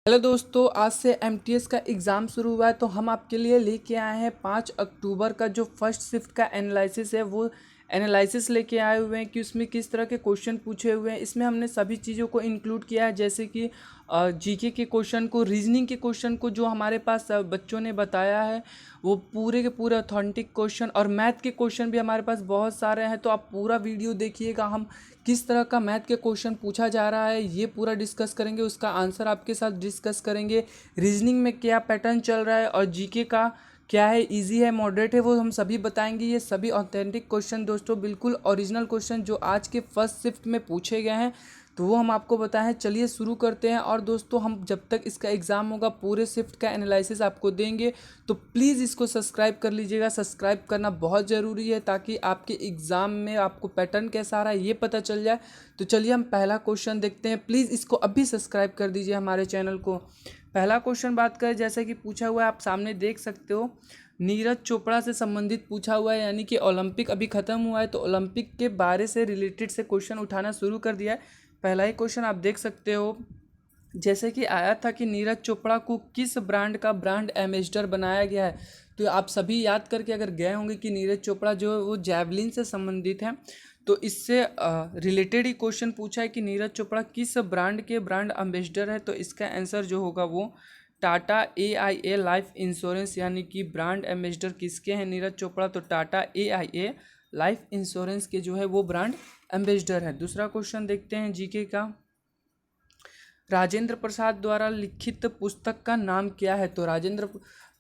Hello दोस्तों, आज से एमटीएस का एग्ज़ाम शुरू हुआ है। तो हम आपके लिए लेके आए हैं 5 अक्टूबर का जो फर्स्ट शिफ्ट का एनालिसिस है वो एनालिसिस लेके आए हुए हैं कि उसमें किस तरह के क्वेश्चन पूछे हुए हैं। इसमें हमने सभी चीज़ों को इंक्लूड किया है, जैसे कि जीके के क्वेश्चन को, रीजनिंग के क्वेश्चन को जो हमारे पास बच्चों ने बताया है वो पूरे के पूरे ऑथेंटिक क्वेश्चन, और मैथ के क्वेश्चन भी हमारे पास बहुत सारे हैं। तो आप पूरा वीडियो देखिएगा, हम किस तरह का मैथ के क्वेश्चन पूछा जा रहा है ये पूरा डिस्कस करेंगे, उसका आंसर आपके साथ डिस्कस करेंगे। रीजनिंग में क्या पैटर्न चल रहा है और जीके का क्या है, इजी है मॉडरेट है, वो हम सभी बताएंगे। ये सभी ऑथेंटिक क्वेश्चन दोस्तों, बिल्कुल ओरिजिनल क्वेश्चन जो आज के फर्स्ट शिफ्ट में पूछे गए हैं, तो वो हम आपको बताएं। चलिए शुरू करते हैं। और दोस्तों, हम जब तक इसका एग्ज़ाम होगा पूरे शिफ्ट का एनालिसिस आपको देंगे, तो प्लीज़ इसको सब्सक्राइब कर लीजिएगा। सब्सक्राइब करना बहुत ज़रूरी है ताकि आपके एग्ज़ाम में आपको पैटर्न कैसा आ रहा है ये पता चल जाए। तो चलिए हम पहला क्वेश्चन देखते हैं। प्लीज़ इसको अभी सब्सक्राइब कर दीजिए हमारे चैनल को। पहला क्वेश्चन बात करें, जैसे कि पूछा हुआ है, आप सामने देख सकते हो, नीरज चोपड़ा से संबंधित पूछा हुआ है। यानी कि ओलंपिक अभी ख़त्म हुआ है, तो ओलंपिक के बारे से रिलेटेड से क्वेश्चन उठाना शुरू कर दिया है। पहला ही क्वेश्चन आप देख सकते हो, जैसे कि आया था कि नीरज चोपड़ा को किस ब्रांड का ब्रांड एम्बेसडर बनाया गया है। तो आप सभी याद करके अगर गए होंगे कि नीरज चोपड़ा जो है वो जैवलिन से संबंधित है, तो इससे रिलेटेड ही क्वेश्चन पूछा है कि नीरज चोपड़ा किस ब्रांड के ब्रांड एम्बेसडर है। तो इसका आंसर जो होगा वो टाटा AIA लाइफ इंश्योरेंस, यानी कि ब्रांड एम्बेसडर किसके हैं नीरज चोपड़ा, तो टाटा AIA लाइफ इंश्योरेंस के जो है वो ब्रांड एम्बेसडर है। दूसरा क्वेश्चन देखते हैं जीके का, राजेंद्र प्रसाद द्वारा लिखित पुस्तक का नाम क्या है। तो राजेंद्र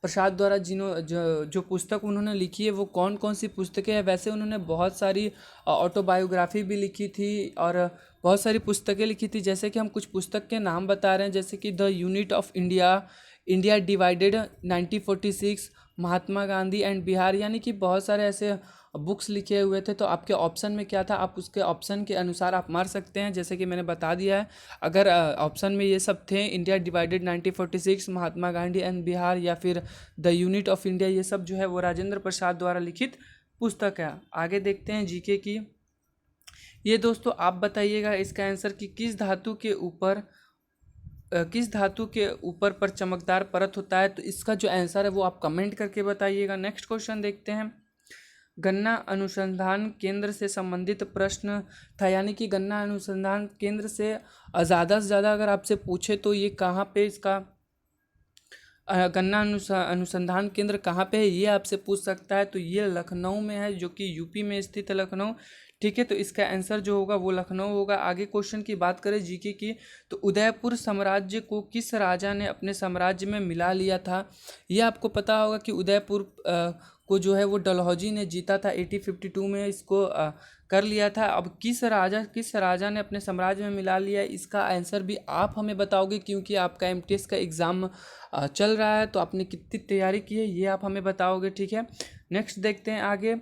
प्रसाद द्वारा जो पुस्तक उन्होंने लिखी है वो कौन कौन सी पुस्तकें हैं। वैसे उन्होंने बहुत सारी ऑटोबायोग्राफी भी लिखी थी और बहुत सारी पुस्तकें लिखी थी। जैसे कि हम कुछ पुस्तक के नाम बता रहे हैं, जैसे कि the unit of India, India divided 1946, Mahatma Gandhi and Bihar, यानी कि बहुत सारे ऐसे बुक्स लिखे हुए थे। तो आपके ऑप्शन में क्या था, आप उसके ऑप्शन के अनुसार आप मार सकते हैं, जैसे कि मैंने बता दिया है। अगर ऑप्शन में ये सब थे, India divided 1946, Mahatma Gandhi and Bihar, या फिर द यूनिट ऑफ इंडिया, ये सब जो है वो राजेंद्र प्रसाद द्वारा लिखित पुस्तक है। आगे देखते हैं जीके की। ये दोस्तों आप बताइएगा इसका आंसर कि किस धातु के ऊपर पर चमकदार परत होता है। तो इसका जो आंसर है वो आप कमेंट करके बताइएगा। नेक्स्ट क्वेश्चन देखते हैं, गन्ना अनुसंधान केंद्र से संबंधित प्रश्न था। यानी कि गन्ना अनुसंधान केंद्र से ज़्यादा से ज़्यादा अगर आपसे पूछे तो ये कहाँ पे इसका गन्ना अनुसंधान केंद्र कहाँ पे है ये आपसे पूछ सकता है। तो ये लखनऊ में है, जो कि यूपी में स्थित है लखनऊ। ठीक है, तो इसका आंसर जो होगा वो लखनऊ होगा। आगे क्वेश्चन की बात करें जीके की, तो उदयपुर साम्राज्य को किस राजा ने अपने साम्राज्य में मिला लिया था। ये आपको पता होगा कि उदयपुर को जो है वो डलहौजी ने जीता था 1852 में, इसको कर लिया था। अब किस राजा ने अपने साम्राज्य में मिला लिया, इसका आंसर भी आप हमें बताओगे, क्योंकि आपका एमटीएस का एग्ज़ाम चल रहा है। तो आपने कितनी तैयारी की है ये आप हमें बताओगे, ठीक है। नेक्स्ट देखते हैं आगे,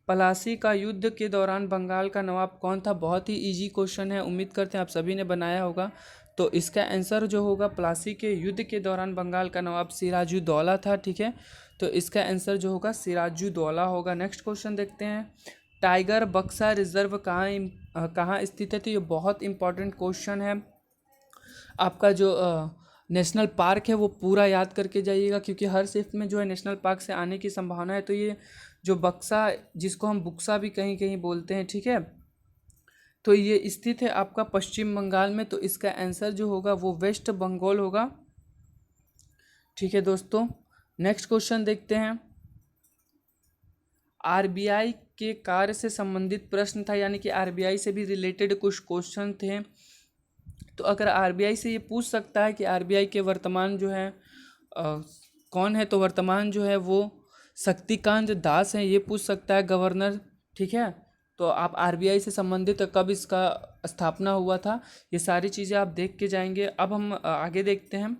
पलासी का युद्ध के दौरान बंगाल का नवाब कौन था। बहुत ही इजी क्वेश्चन है, उम्मीद करते हैं आप सभी ने बनाया होगा। तो इसका आंसर जो होगा, प्लासी के युद्ध के दौरान बंगाल का नवाब सिराजुद्दौला था, ठीक है। तो इसका आंसर जो होगा सिराजुद्दौला होगा। नेक्स्ट क्वेश्चन देखते हैं, टाइगर बक्सा रिजर्व कहाँ स्थित है। तो ये बहुत इंपॉर्टेंट क्वेश्चन है। आपका जो नेशनल पार्क है वो पूरा याद करके जाइएगा, क्योंकि हर शिफ्ट में जो है नेशनल पार्क से आने की संभावना है। तो ये जो बक्सा, जिसको हम बुक्सा भी कहीं कहीं बोलते हैं, ठीक है, तो ये स्थित है आपका पश्चिम बंगाल में। तो इसका आंसर जो होगा वो वेस्ट बंगाल होगा, ठीक है दोस्तों। नेक्स्ट क्वेश्चन देखते हैं, आरबीआई के कार्य से संबंधित प्रश्न था। यानी कि आरबीआई से भी रिलेटेड कुछ क्वेश्चन थे। तो अगर आरबीआई से ये पूछ सकता है कि आरबीआई के वर्तमान जो है कौन है, तो वर्तमान जो है वो शक्तिकांत दास हैं, ये पूछ सकता है गवर्नर, ठीक है। तो आप आरबीआई से संबंधित कब इसका स्थापना हुआ था, ये सारी चीज़ें आप देख के जाएंगे। अब हम आगे देखते हैं,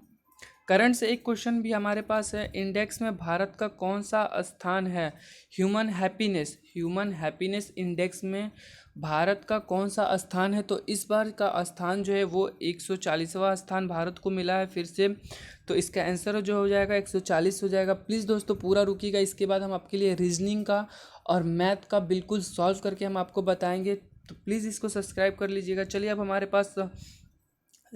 करंट से एक क्वेश्चन भी हमारे पास है, इंडेक्स में भारत का कौन सा स्थान है। ह्यूमन हैप्पीनेस इंडेक्स में भारत का कौन सा स्थान है। तो इस बार का स्थान जो है वो 140वां स्थान भारत को मिला है फिर से। तो इसका आंसर जो हो जाएगा 140 हो जाएगा। प्लीज़ दोस्तों पूरा रुकिएगा, इसके बाद हम आपके लिए रीजनिंग का और मैथ का बिल्कुल सॉल्व करके हम आपको बताएंगे। तो प्लीज़ इसको सब्सक्राइब कर लीजिएगा। चलिए अब हमारे पास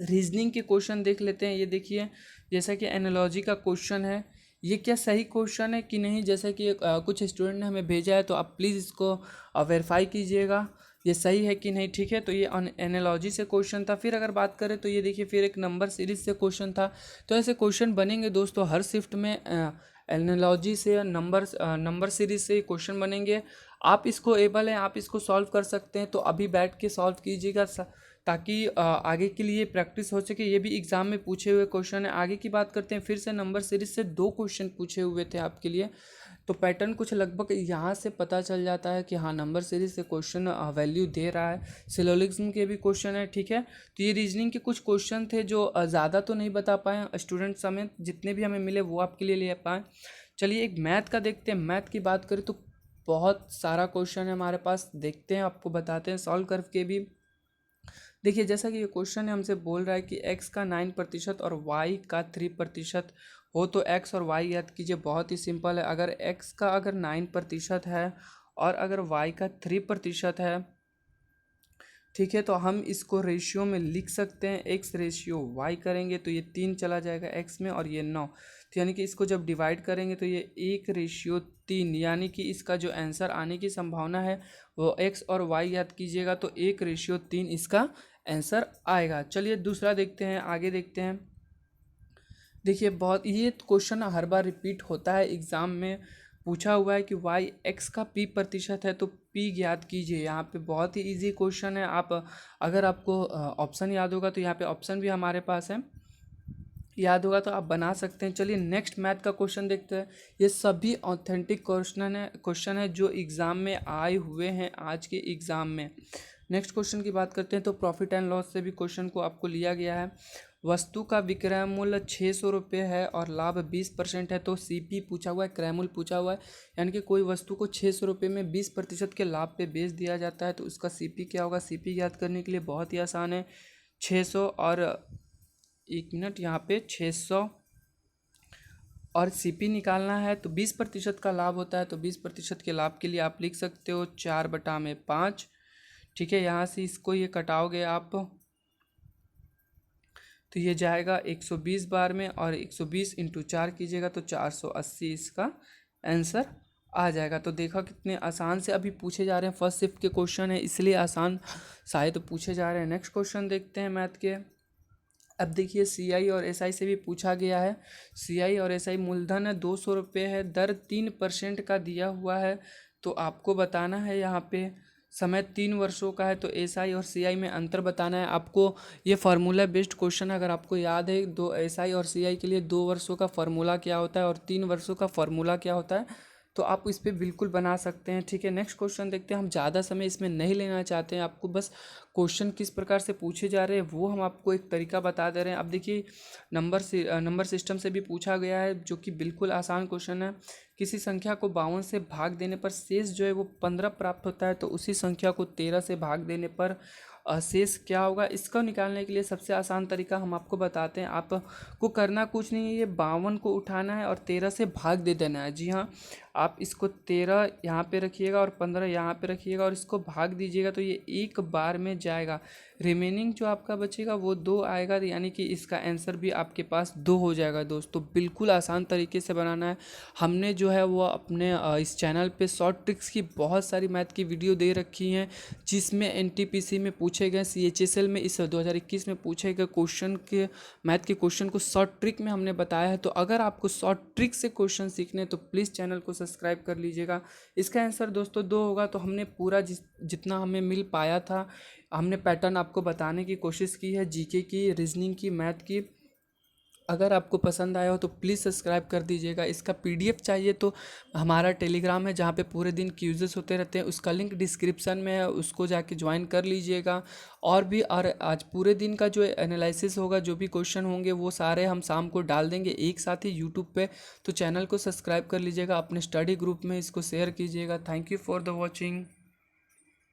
रीजनिंग के क्वेश्चन देख लेते हैं। ये देखिए, जैसा कि एनालॉजी का क्वेश्चन है, ये क्या सही क्वेश्चन है कि नहीं, जैसा कि कुछ स्टूडेंट ने हमें भेजा है, तो आप प्लीज़ इसको वेरीफाई कीजिएगा ये सही है कि नहीं। ठीक है, तो ये एनालॉजी से क्वेश्चन था। फिर अगर बात करें तो ये देखिए, फिर एक नंबर सीरीज से क्वेश्चन था। तो ऐसे क्वेश्चन बनेंगे दोस्तों हर शिफ्ट में, एनालॉजी से नंबर सीरीज से क्वेश्चन बनेंगे। आप इसको एबल हैं, आप इसको सॉल्व कर सकते हैं, तो अभी बैठ के सॉल्व कीजिएगा ताकि आगे के लिए प्रैक्टिस हो सके। ये भी एग्जाम में पूछे हुए क्वेश्चन है। आगे की बात करते हैं, फिर से नंबर सीरीज से 2 क्वेश्चन पूछे हुए थे आपके लिए। तो पैटर्न कुछ लगभग यहाँ से पता चल जाता है कि हाँ, नंबर सीरीज से क्वेश्चन वैल्यू दे रहा है। सिलोजिज्म के भी क्वेश्चन है। ठीक है, तो ये रीजनिंग के कुछ क्वेश्चन थे जो ज़्यादा तो नहीं बता पाए, स्टूडेंट समेत जितने भी हमें मिले वो आपके लिए ले पाए। चलिए एक मैथ का देखते हैं। मैथ की बात करें तो बहुत सारा क्वेश्चन है हमारे पास, देखते हैं, आपको बताते हैं सॉल्व करके भी। देखिए, जैसा कि ये क्वेश्चन है, हमसे बोल रहा है कि x का 9% और y का 3% हो तो x और y याद कीजिए। बहुत ही सिंपल है। अगर x का अगर 9% है और अगर y का 3% है, ठीक है, तो हम इसको रेशियो में लिख सकते हैं। x रेशियो y करेंगे तो ये 3 चला जाएगा x में और ये 9, तो यानी कि इसको जब डिवाइड करेंगे तो ये 1:3, यानी कि इसका जो आंसर आने की संभावना है वो x और y याद कीजिएगा, तो 1:3 इसका आंसर आएगा। चलिए दूसरा देखते हैं, आगे देखते हैं। देखिए, बहुत ये क्वेश्चन हर बार रिपीट होता है एग्ज़ाम में। पूछा हुआ है कि y x का p% है तो p ज्ञात कीजिए। यहाँ पे बहुत ही इजी क्वेश्चन है। आप अगर आपको ऑप्शन याद होगा तो यहाँ पे ऑप्शन भी हमारे पास है, याद होगा तो आप बना सकते हैं। चलिए नेक्स्ट मैथ का क्वेश्चन देखते हैं। ये सभी ऑथेंटिक क्वेश्चन है जो एग्ज़ाम में आए हुए हैं आज के एग्ज़ाम में। नेक्स्ट क्वेश्चन की बात करते हैं तो प्रॉफिट एंड लॉस से भी क्वेश्चन को आपको लिया गया है। वस्तु का विक्रय मूल्य 600 रुपये है और लाभ 20% है, तो सीपी पूछा हुआ है, क्रय मूल्य पूछा हुआ है, यानी कि कोई वस्तु को 600 रुपये में 20% के लाभ पे बेच दिया जाता है, तो उसका सीपी क्या होगा। सीपी याद करने के लिए बहुत ही आसान है, 600 और 1 मिनट, यहाँ पे 600 और सीपी निकालना है तो 20% का लाभ होता है, तो 20% के लाभ के लिए आप लिख सकते हो 4/5। ठीक है, यहाँ से इसको ये कटाओगे आप तो ये जाएगा 120 बार में, और 120 × 4 कीजिएगा तो 480 इसका आंसर आ जाएगा। तो देखा कितने आसान से अभी पूछे जा रहे हैं, फर्स्ट शिफ्ट के क्वेश्चन है इसलिए आसान शायद पूछे जा रहे हैं। नेक्स्ट क्वेश्चन देखते हैं मैथ के। अब देखिए, सीआई और एसआई से भी पूछा गया है। सीआई और एसआई मूलधन है 200 रुपये है, दर 3% का दिया हुआ है, तो आपको बताना है यहाँ पे समय 3 वर्षों का है, तो एसआई और सीआई में अंतर बताना है आपको। ये फार्मूला बेस्ड क्वेश्चन है, अगर आपको याद है, दो एसआई और सीआई के लिए 2 वर्षों का फार्मूला क्या होता है और 3 वर्षों का फार्मूला क्या होता है, तो आप इस पर बिल्कुल बना सकते हैं। ठीक है, नेक्स्ट क्वेश्चन देखते हैं। हम ज़्यादा समय इसमें नहीं लेना चाहते हैं, आपको बस क्वेश्चन किस प्रकार से पूछे जा रहे हैं वो हम आपको एक तरीका बता दे रहे हैं। अब देखिए, नंबर सिस्टम से भी पूछा गया है, जो कि बिल्कुल आसान क्वेश्चन है। किसी संख्या को 52 से भाग देने पर शेष जो है वो 15 प्राप्त होता है, तो उसी संख्या को 13 से भाग देने पर शेष क्या होगा। इसको निकालने के लिए सबसे आसान तरीका हम आपको बताते हैं। आपको करना कुछ नहीं है, ये 52 को उठाना है और 13 से भाग दे देना है। जी हाँ, आप इसको 13 यहाँ पे रखिएगा और 15 यहाँ पे रखिएगा और इसको भाग दीजिएगा, तो ये एक बार में जाएगा। रिमेनिंग जो आपका बचेगा वो 2 आएगा, यानी कि इसका आंसर भी आपके पास 2 हो जाएगा। दोस्तों बिल्कुल आसान तरीके से बनाना है। हमने जो है वो अपने इस चैनल पे शॉर्ट ट्रिक्स की बहुत सारी मैथ की वीडियो दे रखी हैं, जिसमें एनटीपीसी में पूछे गए, सीएचएसएल में इस 2021 में पूछे गए क्वेश्चन के मैथ के क्वेश्चन को शॉर्ट ट्रिक में हमने बताया है। तो अगर आपको शॉर्ट ट्रिक से क्वेश्चन सीखने तो प्लीज़ चैनल को सब्सक्राइब कर लीजिएगा। इसका आंसर दोस्तों 2 होगा। तो हमने पूरा जितना हमें मिल पाया था, हमने पैटर्न आपको बताने की कोशिश की है, जीके की, रीजनिंग की, मैथ की। अगर आपको पसंद आया हो तो प्लीज़ सब्सक्राइब कर दीजिएगा। इसका पीडीएफ चाहिए तो हमारा टेलीग्राम है, जहाँ पे पूरे दिन क्यूजेस होते रहते हैं, उसका लिंक डिस्क्रिप्शन में है, उसको जाके ज्वाइन कर लीजिएगा। और आज पूरे दिन का जो एनालिसिस होगा, जो भी क्वेश्चन होंगे वो सारे हम शाम को डाल देंगे एक साथ ही यूट्यूब पे। तो चैनल को सब्सक्राइब कर लीजिएगा, अपने स्टडी ग्रुप में इसको शेयर कीजिएगा। Thank you for the watching.